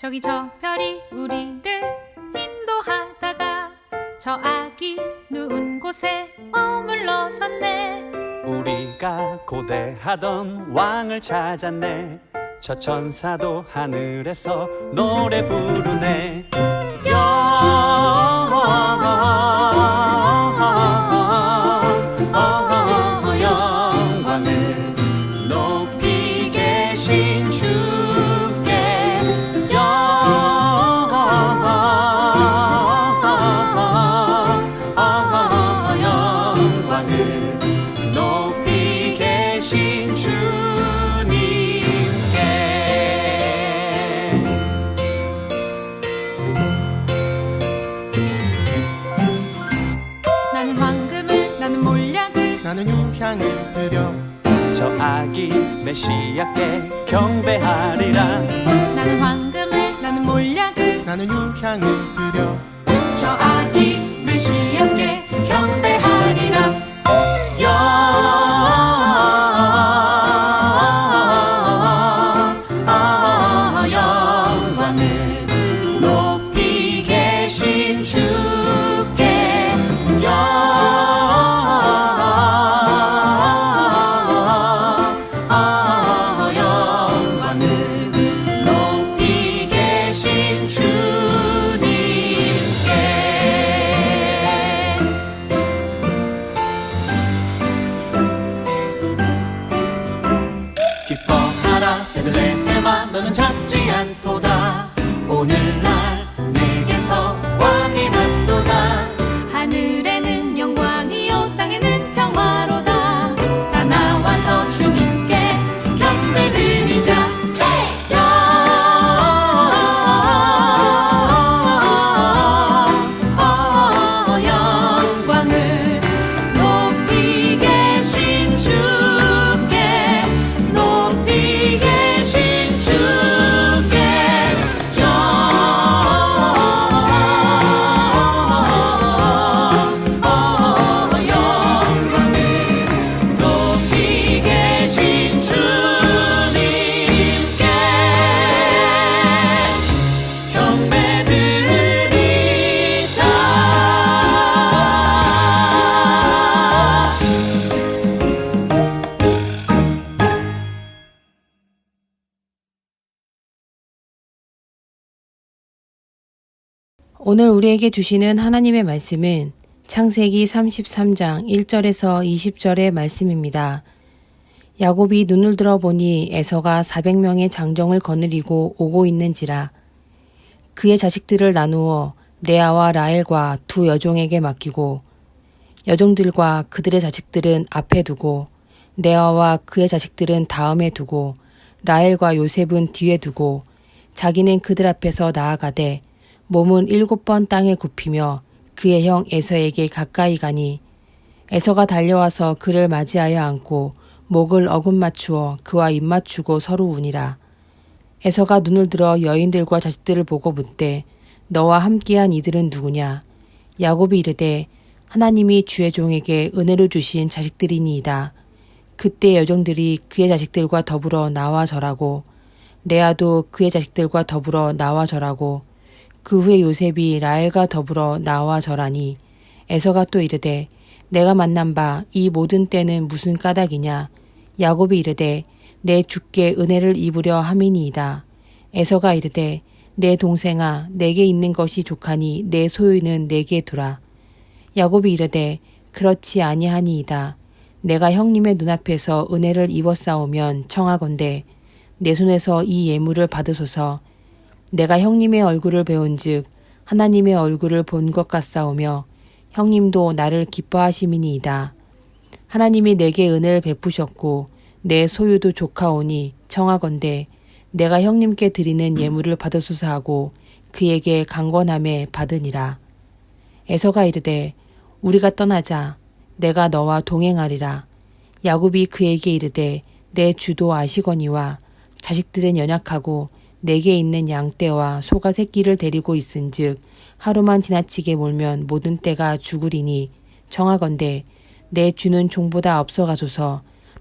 저기 저 별이 우리를 인도하다가 저 아기 누운 곳에 머물러섰네. 우리가 고대하던 왕을 찾았네. 저 천사도 하늘에서 노래 부르네. 영광을 높이 계신 주께 영광을 높이 계신 주님께. 나는 황금을, 나는 몰약을, 나는 유향을 드려 저 아기 메시아께 경배하리라. 나는 황금을, 나는 몰약을, 나는 유향을 드려 저 아기 메시아께 경배하리라. 영광을 높이 계신 주께 영광을 높이 계신 주님께. 기뻐하라 베들레헴아, 너는 작지 않도다. 오늘날 내게서 왕이 났도다. 하늘에는 영광이요 땅에는 평화로다. 다 나와서 주님께 경배드리자. 영광을 높이 계신 주께, 높이 계신 주께 영광을 높이 계신 주님께 경배드리자. 오늘 우리에게 주시는 하나님의 말씀은 창세기 33장 1절에서 20절의 말씀입니다. 야곱이 눈을 들어 보니 에서가 400명의 장정을 거느리고 오고 있는지라. 그의 자식들을 나누어 레아와 라헬과 두 여종에게 맡기고 여종들과 그들의 자식들은 앞에 두고 레아와 그의 자식들은 다음에 두고 라헬과 요셉은 뒤에 두고 자기는 그들 앞에서 나아가되 몸은 7번 땅에 굽히며 그의 형 에서에게 가까이 가니 에서가 달려와서 그를 맞이하여 안고 목을 어금 맞추어 그와 입 맞추고 서로 우니라. 에서가 눈을 들어 여인들과 자식들을 보고 묻되 너와 함께한 이들은 누구냐? 야곱이 이르되 하나님이 주의 종에게 은혜로 주신 자식들이니이다. 그때 여종들이 그의 자식들과 더불어 나와 절하고 레아도 그의 자식들과 더불어 나와 절하고 그 후에 요셉이 라헬과 더불어 나와 절하니 에서가 또 이르되 내가 만난 바 이 모든 때는 무슨 까닭이냐? 야곱이 이르되 내 주께 은혜를 입으려 함이니이다. 에서가 이르되 내 동생아, 내게 있는 것이 족하니 내 소유는 내게 두라. 야곱이 이르되 그렇지 아니하니이다. 내가 형님의 눈앞에서 은혜를 입었사오면 청하건대 내 손에서 이 예물을 받으소서. 내가 형님의 얼굴을 배운즉 하나님의 얼굴을 본 것 같사오며 형님도 나를 기뻐하심이니이다. 하나님이 내게 은혜를 베푸셨고 내 소유도 좋카오니 청하건대 내가 형님께 드리는 예물을 받으소서 하고 그에게 강권함에 받으니라. 에서가 이르되 우리가 떠나자. 내가 너와 동행하리라. 야곱이 그에게 이르되 내 주도 아시거니와 자식들은 연약하고 내게 있는 양떼와 소가 새끼를 데리고 있은즉 하루만 지나치게 몰면 모든 떼가 죽으리니 청하건대 내 주는 종보다 앞서가소서.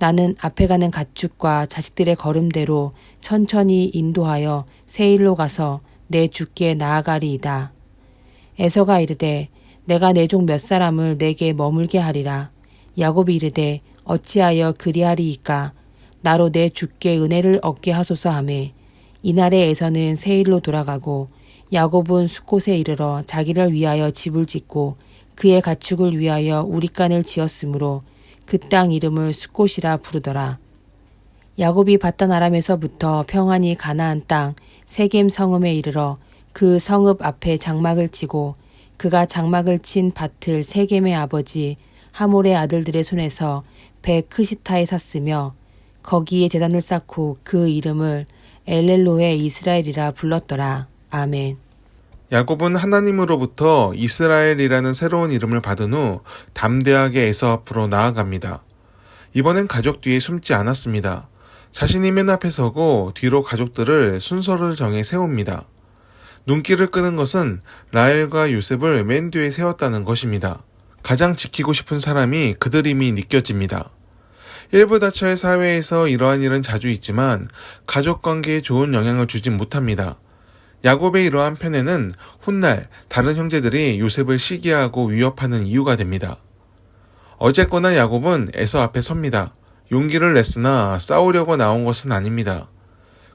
나는 앞에 가는 가축과 자식들의 걸음대로 천천히 인도하여 세일로 가서 내 주께 나아가리이다. 에서가 이르되 내가 내 종 몇 사람을 내게 머물게 하리라. 야곱이 이르되 어찌하여 그리하리이까. 나로 내 주께 은혜를 얻게 하소서 하매 이날에 에서는 세일로 돌아가고 야곱은 숫곳에 이르러 자기를 위하여 집을 짓고 그의 가축을 위하여 우릿간을 지었으므로 그 땅 이름을 숫곳이라 부르더라. 야곱이 바단 아람에서부터 평안히 가나안 땅 세겜 성읍에 이르러 그 성읍 앞에 장막을 치고 그가 장막을 친 밭을 세겜의 아버지 하몰의 아들들의 손에서 배 크시타에 샀으며 거기에 제단을 쌓고 그 이름을 엘렐로의 이스라엘이라 불렀더라. 아멘. 야곱은 하나님으로부터 이스라엘이라는 새로운 이름을 받은 후 담대하게 에서 앞으로 나아갑니다. 이번엔 가족 뒤에 숨지 않았습니다. 자신이 맨 앞에 서고 뒤로 가족들을 순서를 정해 세웁니다. 눈길을 끄는 것은 라헬과 요셉을 맨 뒤에 세웠다는 것입니다. 가장 지키고 싶은 사람이 그들임이 느껴집니다. 일부 다처의 사회에서 이러한 일은 자주 있지만 가족 관계에 좋은 영향을 주진 못합니다. 야곱의 이러한 편애는 훗날 다른 형제들이 요셉을 시기하고 위협하는 이유가 됩니다. 어쨌거나 야곱은 에서 앞에 섭니다. 용기를 냈으나 싸우려고 나온 것은 아닙니다.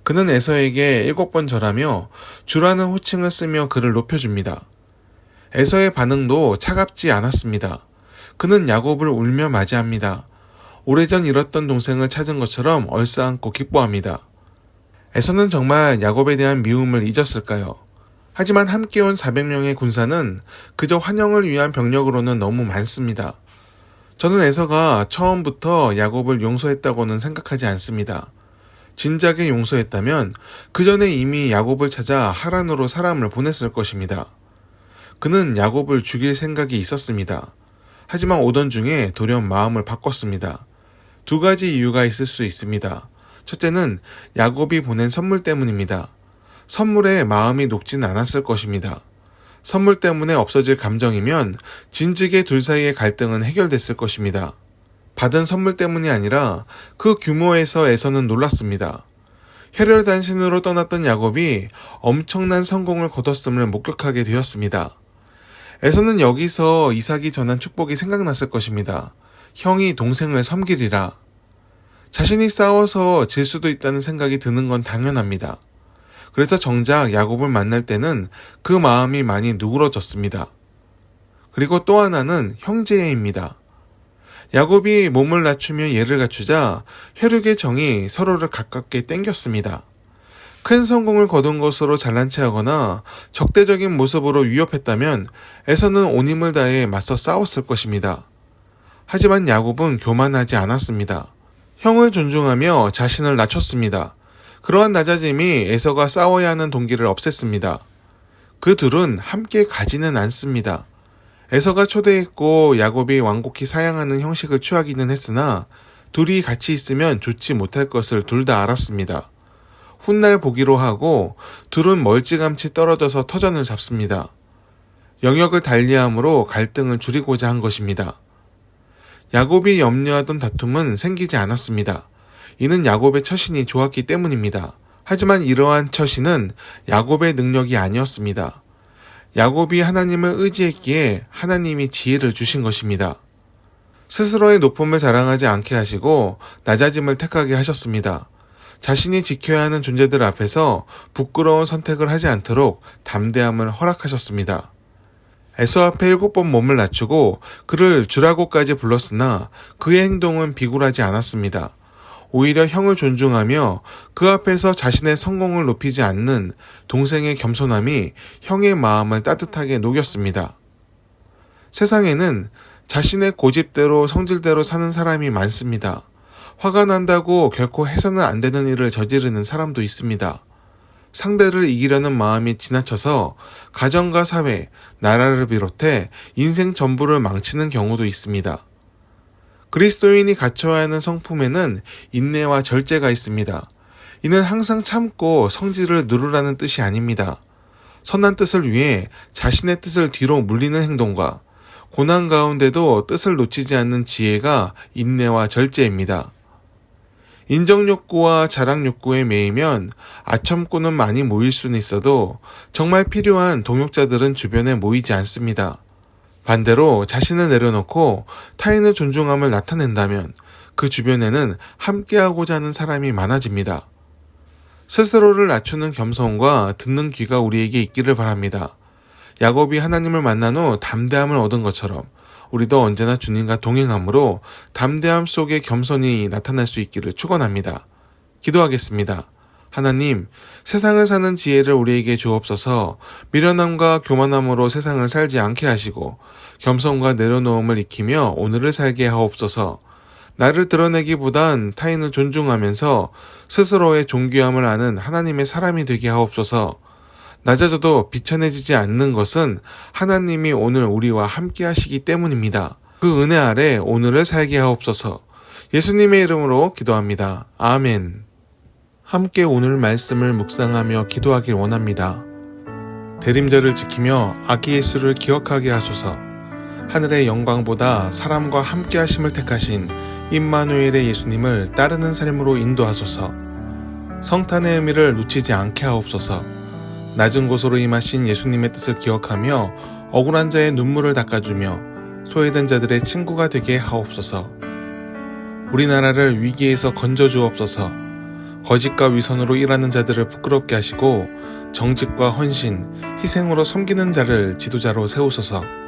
그는 에서에게 7번 절하며 주라는 호칭을 쓰며 그를 높여줍니다. 에서의 반응도 차갑지 않았습니다. 그는 야곱을 울며 맞이합니다. 오래전 잃었던 동생을 찾은 것처럼 얼싸안고 기뻐합니다. 에서는 정말 야곱에 대한 미움을 잊었을까요? 하지만 함께 온 400명의 군사는 그저 환영을 위한 병력으로는 너무 많습니다. 저는 에서가 처음부터 야곱을 용서했다고는 생각하지 않습니다. 진작에 용서했다면 그 전에 이미 야곱을 찾아 하란으로 사람을 보냈을 것입니다. 그는 야곱을 죽일 생각이 있었습니다. 하지만 오던 중에 돌연 마음을 바꿨습니다. 2가지 이유가 있을 수 있습니다. 첫째는 야곱이 보낸 선물 때문입니다. 선물에 마음이 녹지는 않았을 것입니다. 선물 때문에 없어질 감정이면 진즉에 둘 사이의 갈등은 해결됐을 것입니다. 받은 선물 때문이 아니라 그 규모에서 에서는 놀랐습니다. 혈혈단신으로 떠났던 야곱이 엄청난 성공을 거뒀음을 목격하게 되었습니다. 에서는 여기서 이삭이 전한 축복이 생각났을 것입니다. 형이 동생을 섬기리라. 자신이 싸워서 질 수도 있다는 생각이 드는 건 당연합니다. 그래서 정작 야곱을 만날 때는 그 마음이 많이 누그러졌습니다. 그리고 또 하나는 형제애입니다. 야곱이 몸을 낮추며 예를 갖추자 혈육의 정이 서로를 가깝게 땡겼습니다. 큰 성공을 거둔 것으로 잘난 체하거나 적대적인 모습으로 위협했다면 에서는 온 힘을 다해 맞서 싸웠을 것입니다. 하지만 야곱은 교만하지 않았습니다. 형을 존중하며 자신을 낮췄습니다. 그러한 낮아짐이 에서가 싸워야 하는 동기를 없앴습니다. 그 둘은 함께 가지는 않습니다. 에서가 초대했고 야곱이 완곡히 사양하는 형식을 취하기는 했으나 둘이 같이 있으면 좋지 못할 것을 둘 다 알았습니다. 훗날 보기로 하고 둘은 멀찌감치 떨어져서 터전을 잡습니다. 영역을 달리함으로 갈등을 줄이고자 한 것입니다. 야곱이 염려하던 다툼은 생기지 않았습니다. 이는 야곱의 처신이 좋았기 때문입니다. 하지만 이러한 처신은 야곱의 능력이 아니었습니다. 야곱이 하나님을 의지했기에 하나님이 지혜를 주신 것입니다. 스스로의 높음을 자랑하지 않게 하시고 낮아짐을 택하게 하셨습니다. 자신이 지켜야 하는 존재들 앞에서 부끄러운 선택을 하지 않도록 담대함을 허락하셨습니다. 에서 앞에 7번 몸을 낮추고 그를 주라고까지 불렀으나 그의 행동은 비굴하지 않았습니다. 오히려 형을 존중하며 그 앞에서 자신의 성공을 높이지 않는 동생의 겸손함이 형의 마음을 따뜻하게 녹였습니다. 세상에는 자신의 고집대로 성질대로 사는 사람이 많습니다. 화가 난다고 결코 해서는 안 되는 일을 저지르는 사람도 있습니다. 상대를 이기려는 마음이 지나쳐서 가정과 사회, 나라를 비롯해 인생 전부를 망치는 경우도 있습니다. 그리스도인이 갖춰야 하는 성품에는 인내와 절제가 있습니다. 이는 항상 참고 성질을 누르라는 뜻이 아닙니다. 선한 뜻을 위해 자신의 뜻을 뒤로 물리는 행동과 고난 가운데도 뜻을 놓치지 않는 지혜가 인내와 절제입니다. 인정 욕구와 자랑 욕구에 매이면 아첨꾼은 많이 모일 수는 있어도 정말 필요한 동역자들은 주변에 모이지 않습니다. 반대로 자신을 내려놓고 타인을 존중함을 나타낸다면 그 주변에는 함께하고자 하는 사람이 많아집니다. 스스로를 낮추는 겸손과 듣는 귀가 우리에게 있기를 바랍니다. 야곱이 하나님을 만난 후 담대함을 얻은 것처럼 우리도 언제나 주님과 동행함으로 담대함 속에 겸손이 나타날 수 있기를 축원합니다. 기도하겠습니다. 하나님, 세상을 사는 지혜를 우리에게 주옵소서. 미련함과 교만함으로 세상을 살지 않게 하시고 겸손과 내려놓음을 익히며 오늘을 살게 하옵소서. 나를 드러내기보단 타인을 존중하면서 스스로의 존귀함을 아는 하나님의 사람이 되게 하옵소서. 낮아져도 비천해지지 않는 것은 하나님이 오늘 우리와 함께 하시기 때문입니다. 그 은혜 아래 오늘을 살게 하옵소서. 예수님의 이름으로 기도합니다. 아멘. 함께 오늘 말씀을 묵상하며 기도하길 원합니다. 대림절을 지키며 아기 예수를 기억하게 하소서. 하늘의 영광보다 사람과 함께 하심을 택하신 임마누엘의 예수님을 따르는 삶으로 인도하소서. 성탄의 의미를 놓치지 않게 하옵소서. 낮은 곳으로 임하신 예수님의 뜻을 기억하며 억울한 자의 눈물을 닦아주며 소외된 자들의 친구가 되게 하옵소서. 우리나라를 위기에서 건져주옵소서. 거짓과 위선으로 일하는 자들을 부끄럽게 하시고 정직과 헌신, 희생으로 섬기는 자를 지도자로 세우소서.